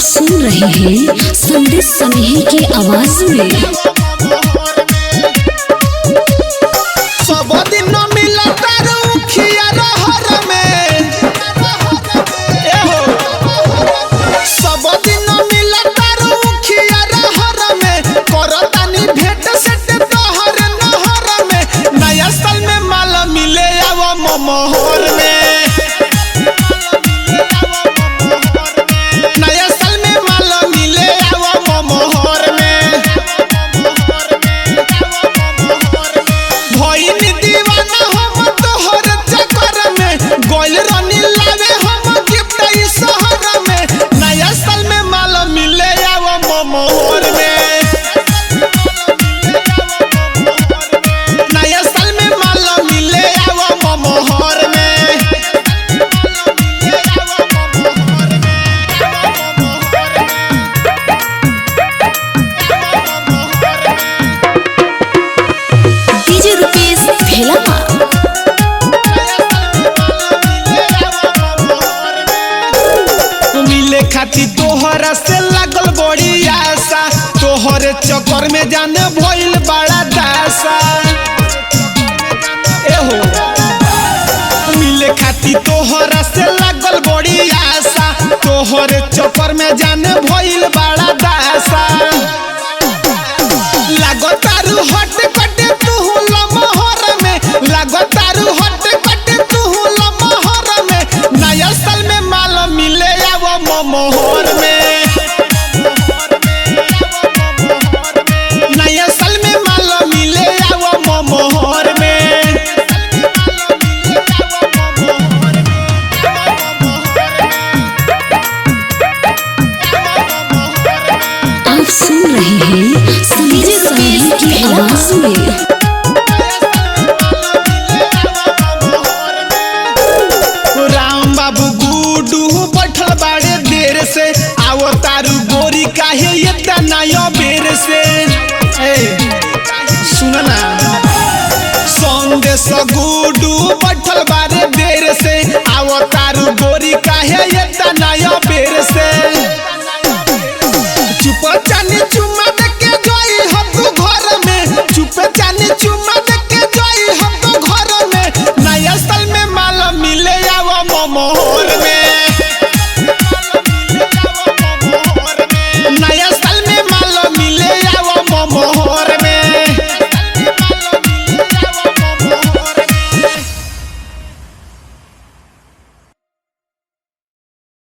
सुन रहे हैं संदेश सनेही की आवाज में। सब दिन मिला तारू खिया रहर में, सब दिन मिला तारू खिया रहर में, करतानी भेंट सेट तोहर नहर में, नया साल में माल मिले आवा मोहर में। खाती तोहरा से लागल बड़ी आशा, तोहरे चक्कर में जाने भइल बड़ा दासा। एहो मिले खाती तोहरा से लागल बड़ी आशा, तोहरे चक्कर में जाने भइल बड़ा दासा। लागो तारू हट कटे तू लमहर में, लागो तारू हट कटे तू लमहर में, नया साल में माल मिले आवो मोहर में, नया साल में माल मिले आवो मोहर में। आप सुन रहे हैं संदेश सनेही की आवाज में। से आवो तारू गोरी काहे इतना बेर से, सुन ना संदेश गुडू बैठल बारे देर से, आवो तारू गोरी काहे